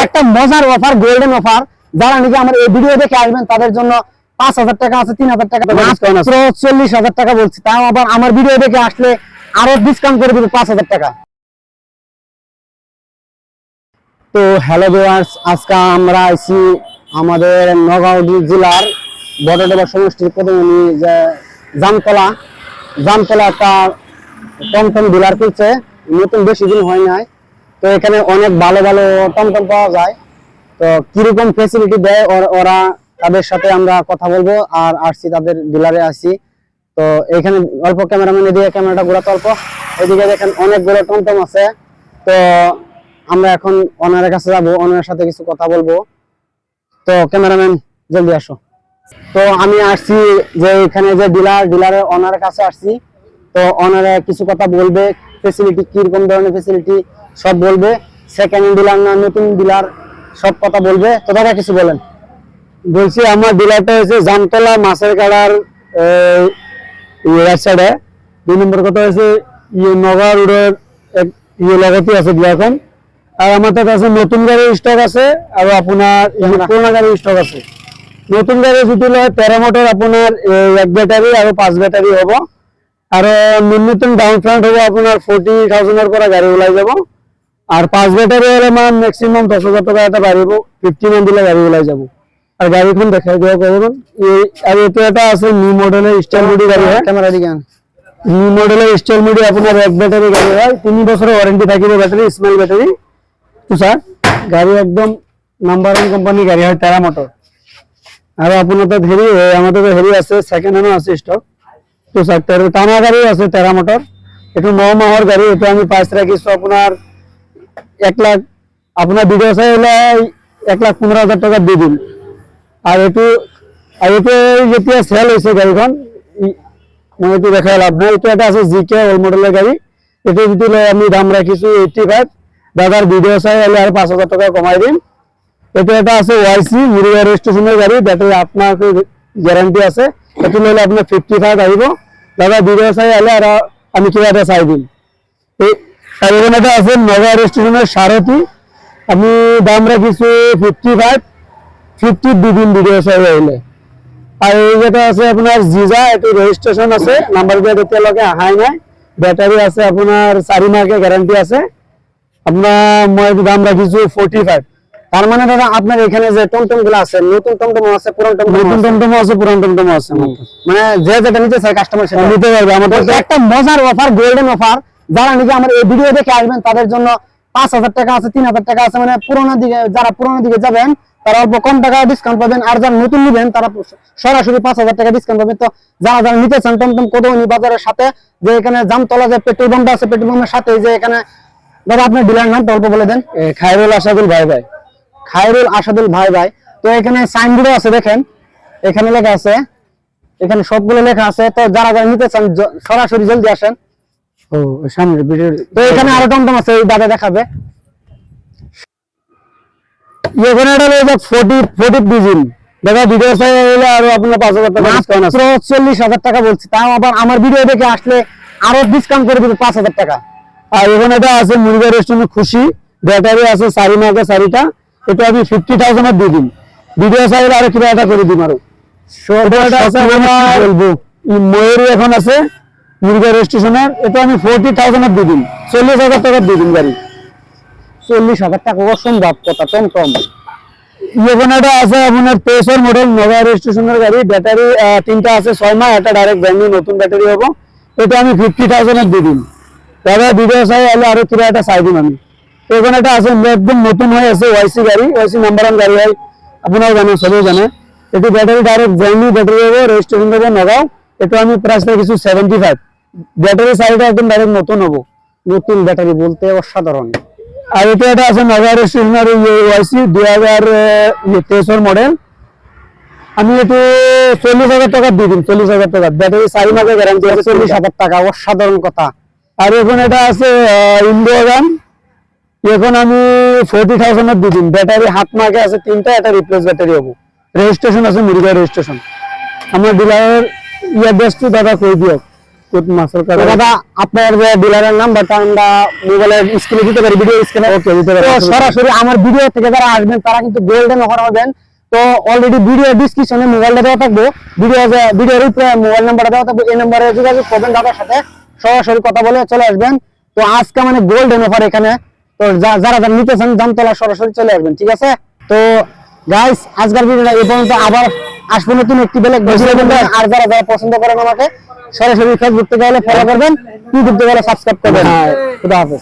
একটা মজার offer, golden offer. যারা নাকি আমার এই ভিডিও দেখে আসবেন তাদের জন্য 5,000 টাকা আছে, 3,000 টাকা, মাত্র 40,000 টাকা বলছি। তাও আবার আমার ভিডিও দেখে আসলে আরো ডিসকাউন্ট করে দিবে 5,000 টাকা। তো হ্যালো ভিউয়ার্স, আজকে আমরা আইছি আমাদের নগাঁও জেলার বড়ডোবা সমষ্টির প্রতিনিধি যে জামতলা একটা টমটম ডিলার করছে, নতুন বেশি দিন হয় নাই। তো এখানে অনেক ভালো ভালো টমটম পাওয়া যায়। তো কিরকম ফেসিলিটি দেয় ওরা, তাদের সাথে আমরা কথা বলবো। আর আসছি তাদের ডিলারে আসি। তো এখানে অল্প ক্যামেরাম্যান এদিকে ক্যামেরাটা ঘোরাতে অল্প, এদিকে দেখেন অনেকগুলো টমটম আছে। তো আমরা এখন ওনারের কাছে যাবো, ওনার সাথে কিছু কথা বলবো। তো ক্যামেরাম্যান জলদি আসো। তো আমি আসছি যে এখানে যে ডিলারের ওনারের কাছে আসছি। তো ওনারা কিছু কথা বলবে, ফেসিলিটি কিরকম ধরনের ফেসিলিটি সব বলবে। সেকেন্ড ডিলার না নতুন ডিলার, সব কথা বলবে। তো দাদা কিছু বলেন। বলছি আমার ডিলারটা হচ্ছে জামতলা মাছের কাড়ার রাইট সাইডে। 2 নম্বর কথা হচ্ছে নগর রোডের লাগাতে আছে এখন। আর আমাদের কাছে নতুন গাড়ির স্টক আছে, আর আপনার পুরোনো গাড়ির স্টক আছে। নতুন গাড়ি যদি হয় প্যারামোটর আপনার 1 ব্যাটারি আর 5 ব্যাটারি হবো। আর ন্যূনতম ডাউন পেমেন্ট হবো আপনার 40,000 করে গাড়ি ওলাই যাব। আর 5 ব্যাটারি হলে মানে ম্যাক্সিমাম 10,000 টাকা এটা বাড়িব, 50 মান দিলে গাড়ি ওলাই যাব। আর গাড়িখন দেখাই দেওয়া করবেন। আর এটা আছে নিউ মডেলের স্টাইল বডি গাড়ি হয়। ক্যামেরা দিকে নিউ মডেলের স্টাইল বডি আপনার 1 ব্যাটারি গাড়ি হয়, 3 বছরের ওয়ারেন্টি থাকিবে ব্যাটারি, স্মল ব্যাটারি। তো স্যার গাড়ি একদম নাম্বার 1 কোম্পানি গাড়ি হয়, টেরা মোটর। আর আপনার তো হেরি আমাদের হেরি আছে, সেকেন্ড হ্যান্ডও আছে স্টক। তো স্যার টানা গাড়ি আছে টেরা মোটর, একটু 9 মাহর গাড়ি। এটা আমি প্রাইস রাখিস আপনার 1 লাখ, আপনার ভিডিও চাই হলে 1,15,000 টাকা দিয়ে দিন। আর এটু যেতিয়া সেল হয়েছে গাড়িখন মানে একটু দেখা লাভ নাই। এটা আছে জিকে ওল্ড মডেলের গাড়ি। এটা যদি আমি দাম রাখিছি 85। দাদার ভিডিও চাই হলে আর 5,000 টাকা কমাই দিন। এটা আছে ওয়াইসি মুড়িয়া রেজিস্ট্রেশনের গাড়ি, ব্যাটারি আপনার গ্যারান্টি আছে। এটা নিলে আপনার 55 আসবো। দাদা ভিডিও চাই হলে আর আমি কিভাবে চাই দিন। আর এখানে এটা আছে নগা রেজিস্ট্রেশনের সারথি, আমি দাম রাখিছি 50 দিন ভিডিও চাই হইলে। আর এই যেটা আছে আপনার জিজা, এটা রেজিস্ট্রেশন আছে, নাম্বার প্লেট এতিয়া লগে আহাই নাই। ব্যাটারি আছে আপনার 4 মাসের গ্যারান্টি আছে। আপনার মই দাম রাখিছি 45। তার মানে দাদা আপনার এখানে যে টমটম গুলো আছে, নতুন টমটম আছে, পুরান টমটম আছে, পুরান টমটম আছে। মানে যে যেটা নিতে চায় কাস্টমার সেটা নিতে পারবে। আমাদের একটা মজার অফার, গোল্ডেন অফার। যারা নাকি আমার এই ভিডিও দেখে আসবেন তাদের জন্য 5,000 টাকা আছে, 3,000 টাকা আছে। মানে যারা পুরোনো দিকে যাবেন তারা অল্প কম টাকা ডিসকাউন্ট পাবেন। আর যারা নতুন নিবেন তারা সরাসরি 5,000 টাকা ডিসকাউন্ট পাবেন। তো যারা নিতে চান টমটম কদমনি বাজারের সাথে যে এখানে জামতলা যে পেট্রোল পাম্পটা আছে, পেট্রোল পাম্পের সাথে যে এখানে দাদা আপনার ডিলার নাম অল্প বলে দেন। খায়রুল আসাদুল ভাই ভাই। খায়রুল আসাদুল ভাই ভাই। তো এখানে সাইনবোর্ডও আছে, দেখেন এখানে লেখা আছে, এখানে সবগুলো লেখা আছে। তো যারা নিতে চান সরাসরি জলদি আসেন। ও সামনে ভিডিও। তো এখানে আরো টমটম আছে, এই দাদা দেখাবে। এখানে এটা হলো 40 ডিজিল। দাদা ভিডিও চাই হলে আর আপনার 5,000 টাকা ডিসকাউন্ট আছে। 40,000 টাকা বলছি, তাও আবার আমার ভিডিও দেখে আসলে আরো ডিসকাউন্ট করে দিবে 5,000 টাকা। আর এখানে এটা আছে মুরগা রেস্টুরেন্ট খুশি, ব্যাটারি আছে 4 মাসের 4টা। এটা আমি 50,000 এর দিয়ে দিন। ভিডিও চাইলে আরো কিবা এটা করে দিন। আরো বলবো ময়ূরী এখন আছে মুরগা রেজিস্ট্রেশনের, এটা আমি 40,000 এর দিয়ে দিন। 40,000 টাকা দিয়ে দিন গাড়ি। 40,000 টাকা অসম্ভব কথা। টমটম এখানে এটা আছে আপনার 23 মডেল নগা রেজিস্ট্রেশনের গাড়ি, ব্যাটারি 3টা আছে 6 মাস, এটা ডাইরেক্ট ব্র্যান্ড নিউ নতুন ব্যাটারি হবো। এটা আমি 50,000 এর দিয়ে দিন। দাদা ভিডিও চাই হলে আরো কিবা এটা চাই দিন আমি। এখানে এটা আছে একদম নতুন হয়ে আছে ওয়াইসি গাড়ি, ওয়াইসি নাম্বার 1 গাড়ি হয়, আপনারাও জানেন, সবাই জানে। এটি battery direct brand new battery হবে, রেজিস্ট্রেশন দেবো নগাঁও। এটা আমি প্রাইস রেখেছি 75। ব্যাটারি সাইডটা একদম ডাইরেক্ট নতুন হবো। নতুন ব্যাটারি বলতে অসাধারণ। আর এটা আছে নগা রেজিস্ট্রেশনের ওয়াইসি 2023 মডেল। আমি একটু 40,000 টাকা দিয়ে দিন। 40,000 টাকা ব্যাটারি 4 মাসের গ্যারান্টি আছে। 40,000 টাকা অসাধারণ কথা। আর এখন এটা আছে ইন্ডিয়ান, এখন আমি 40,000 এর দিয়ে দিন। ব্যাটারি হাত মার্কে আছে 3টা, এটা রিপ্লেস ব্যাটারি হবো। রেজিস্ট্রেশন আছে মুরগা রেজিস্ট্রেশন। আমার ডিলারের অ্যাড্রেস দাদা কই দিও। কুত মাসল তো কাটা দাদা আপনার যে ডিলারের নাম্বারটা আমরা মোবাইলের স্ক্রিনে দিতে পারি, ভিডিও স্ক্রিনে। ওকে দিতে পারি। তো সরাসরি আমার ভিডিও থেকে যারা আসবেন তারা কিন্তু গোল্ডেন অফার পাবেন। তো অলরেডি ভিডিও ডিসক্রিপশনে মোবাইলটা দেওয়া থাকবে, ভিডিওর উপরে মোবাইল নাম্বারটা দেওয়া থাকবে, এই নাম্বারে যোগাযোগ করবেন দাদার সাথে, সরাসরি কথা বলে চলে আসবেন। তো আজকে মানে গোল্ডেন অফার এখানে, তো যারা যারা নিতে চান জামতলা সরাসরি চলে আসবেন, ঠিক আছে? তো গাইস আজকের ভিডিওটা এই পর্যন্ত, আবার আসবো নতুন একটি বেলেগ ভিডিও নিয়ে। আর যারা যারা পছন্দ করেন আমাকে সরাসরি ফেসবুক থেকে হলে ফলো করবেন, ইউটিউব থেকে হলে সাবস্ক্রাইব করবেন। খুদা হাফেজ।